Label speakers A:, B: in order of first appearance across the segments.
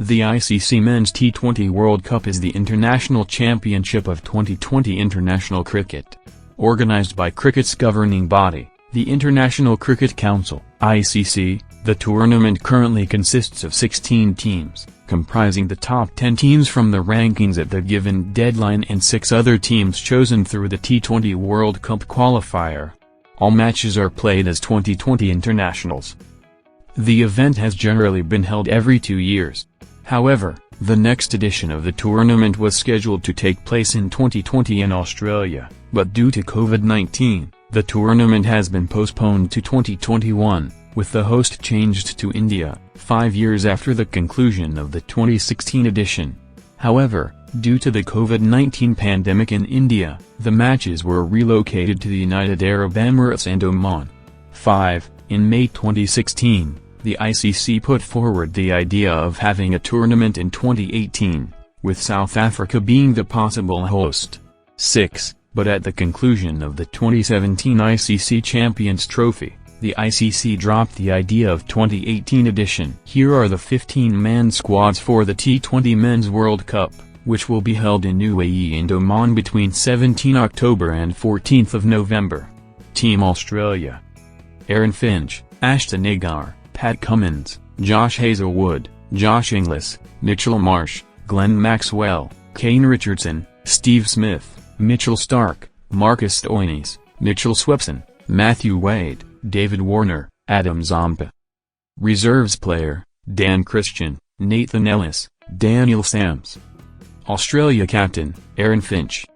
A: The ICC Men's T20 World Cup is the international championship of 2020 international cricket. Organised by cricket's governing body, the International Cricket Council (ICC), the tournament currently consists of 16 teams, comprising the top 10 teams from the rankings at the given deadline and 6 other teams chosen through the T20 World Cup qualifier. All matches are played as 2020 internationals. The event has generally been held every 2 years. However, the next edition of the tournament was scheduled to take place in 2020 in Australia, but due to COVID-19, the tournament has been postponed to 2021, with the host changed to India, 5 years after the conclusion of the 2016 edition. However, due to the COVID-19 pandemic in India, the matches were relocated to the United Arab Emirates and Oman. 5. In May 2016, the ICC put forward the idea of having a tournament in 2018, with South Africa being the possible host. 6. But at the conclusion of the 2017 ICC Champions Trophy, the ICC dropped the idea of 2018 edition. Here are the 15-man squads for the T20 Men's World Cup, which will be held in UAE and Oman between 17 October and 14 November. Team Australia: Aaron Finch, Ashton Agar, Pat Cummins, Josh Hazlewood, Josh Inglis, Mitchell Marsh, Glenn Maxwell, Kane Richardson, Steve Smith, Mitchell Starc, Marcus Stoinis, Mitchell Swepson, Matthew Wade, David Warner, Adam Zampa. Reserves player: Dan Christian, Nathan Ellis, Daniel Sams. Australia captain: Aaron Finch.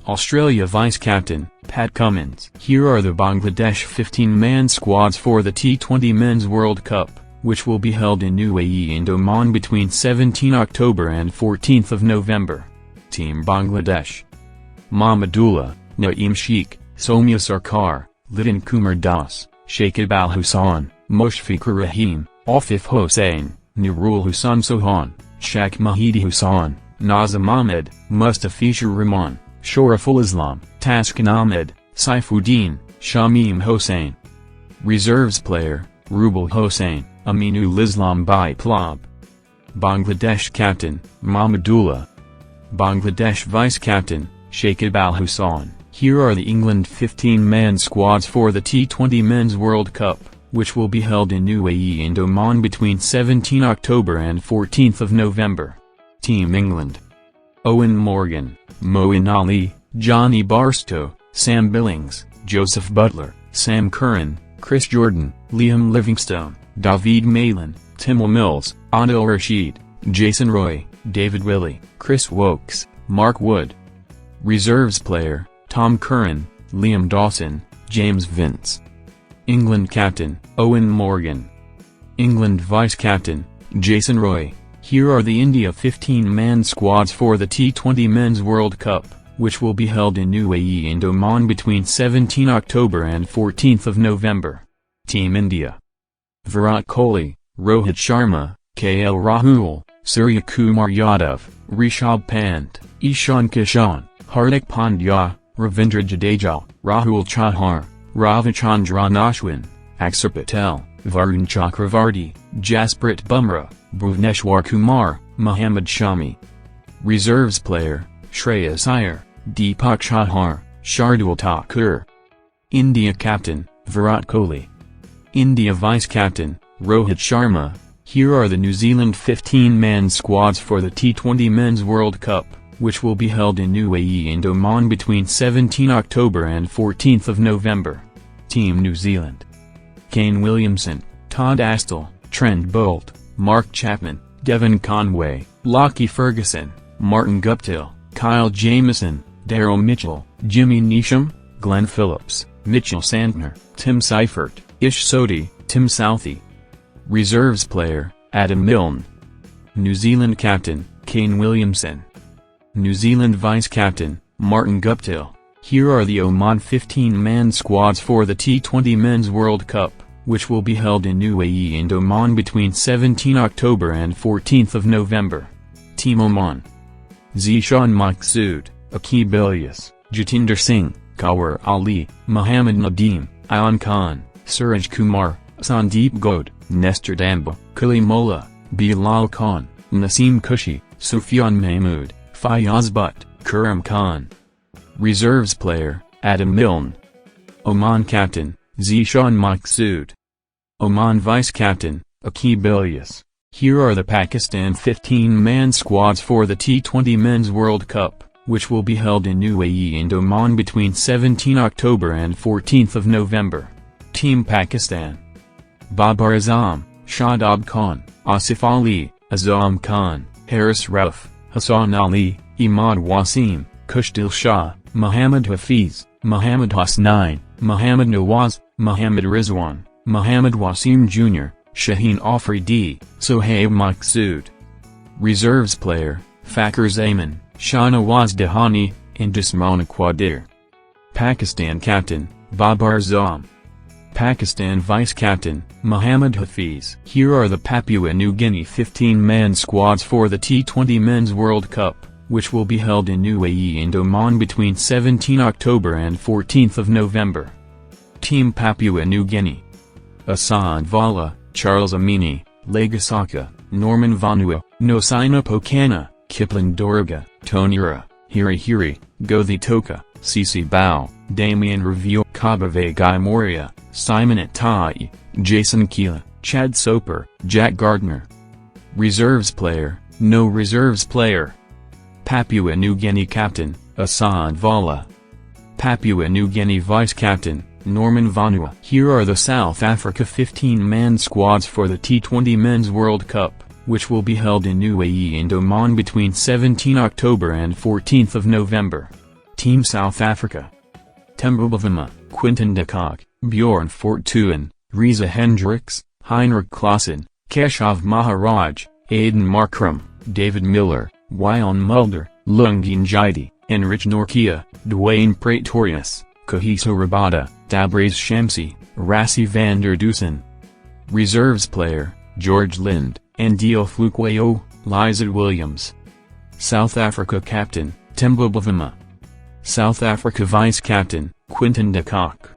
A: Australia vice-captain: Pat Cummins. Here are the Bangladesh 15-man squads for the T20 Men's World Cup, which will be held in UAE and Oman between 17 October and 14 November. Team Bangladesh: Mahmudullah, Naim Sheikh, Soumya Sarkar, Litton Kumer Das, Shakib Hossain, Mushfiqur Rahim, Afif Hossain, Nurul Sohan, Sheikh Mahidi Hossain, Nazim Ahmed, Mustafizur Rahman, Shoraful Islam, Taskin Ahmed, Saifuddin, Shamim Hossain. Reserves player: Rubal Hossain, Aminul Islam Biplab. Bangladesh captain: Mahmudullah. Bangladesh vice-captain: Shakib Hossain. Here are the England 15-man squads for the T20 Men's World Cup, which will be held in UAE and Oman between 17 October and 14 November. Team England: Owen Morgan, Moeen Ali, Johnny Barstow, Sam Billings, Joseph Butler, Sam Curran, Chris Jordan, Liam Livingstone, David Malin, Timel Mills, Adil Rashid, Jason Roy, David Willey, Chris Wokes, Mark Wood. Reserves player: Tom Curran, Liam Dawson, James Vince. England captain: Owen Morgan. England vice-captain: Jason Roy. Here are the India 15-man squads for the T20 Men's World Cup, which will be held in UAE and Oman between 17 October and 14 November. Team India: Virat Kohli, Rohit Sharma, KL Rahul, Surya Kumar Yadav, Rishabh Pant, Ishan Kishan, Hardik Pandya, Ravindra Jadeja, Rahul Chahar, Ravichandran Ashwin, Akshar Patel, Varun Chakravarti, Jasprit Bumrah, Bhuvneshwar Kumar, Mohammad Shami. Reserves player: Shreyas Iyer, Deepak Chahar, Shardul Thakur. India captain: Virat Kohli. India vice-captain: Rohit Sharma. Here are the New Zealand 15-man squads for the T20 Men's World Cup, which will be held in UAE and Oman between 17 October and 14 November. Team New Zealand: Kane Williamson, Todd Astle, Trent Boult, Mark Chapman, Devon Conway, Lockie Ferguson, Martin Guptill, Kyle Jamieson, Daryl Mitchell, Jimmy Neesham, Glenn Phillips, Mitchell Santner, Tim Seifert, Ish Sodhi, Tim Southey. Reserves player: Adam Milne. New Zealand captain: Kane Williamson. New Zealand vice-captain: Martin Guptill. Here are the Oman 15-man squads for the T20 Men's World Cup, which will be held in UAE and Oman between 17 October and 14 November. Team Oman: Zishan Maqsood, Aqib Ilyas, Jatinder Singh, Kawar Ali, Muhammad Nadeem, Ayan Khan, Suraj Kumar, Sandeep Gode, Nestor Damba, Kalimullah, Bilal Khan, Naseem Kushi, Sufyan Mahmood, Fayaz Butt, Karim Khan. Reserves player, Adam Milne. Oman captain, Zishan Maqsood. Oman vice-captain, Aqib Ilyas. Here are the Pakistan 15-man squads for the T20 Men's World Cup, which will be held in UAE and Oman between 17 October and 14 November. Team Pakistan: Babar Azam, Shadab Khan, Asif Ali, Azam Khan, Haris Rauf, Hassan Ali, Imad Wasim, Kushdil Shah, Muhammad Hafiz, Muhammad Hossain, Muhammad Nawaz, Muhammad Rizwan, Muhammad Wasim Jr., Shaheen Afridi, Sohaib Maqsood. Reserves player, Fakhar Zaman, Shahnawaz Dahani, and Jismana Qadir. Pakistan captain, Babar Azam. Pakistan vice-captain, Muhammad Hafiz. Here are the Papua New Guinea 15-man squads for the T20 Men's World Cup, which will be held in UAE and Oman between 17 October and 14 November. Team Papua New Guinea: Asan Vala, Charles Amini, Legasaka, Norman Vanua, Nosina Pokana, Kipling Dorga, Tonira, Hiri, Gothi Toka, Cici Bao, Damien Revio, Kabave Guy Moria, Simon Atai, Jason Keela, Chad Soper, Jack Gardner. Reserves player: no reserves player. Papua New Guinea captain, Asan Vala. Papua New Guinea vice-captain, Norman Vanua. Here are the South Africa 15-man squads for the T20 Men's World Cup, which will be held in UAE and Oman between 17 October and 14 November. Team South Africa: Temba Bavuma, Quinton de Kock, Bjorn Fortuin, Reza Hendricks, Heinrich Klaassen, Keshav Maharaj, Aidan Markram, David Miller, Wyon Mulder, Lungi Njidi, Enrich Norkia, Dwayne Praetorius, Kahiso Rabada, Tabriz Shamsi, Rassi van der Dusen. Reserves player, George Lind, Andiel Flukwayo, Lizard Williams. South Africa captain, Temba Bavuma. South Africa vice-captain, Quinton de Kock.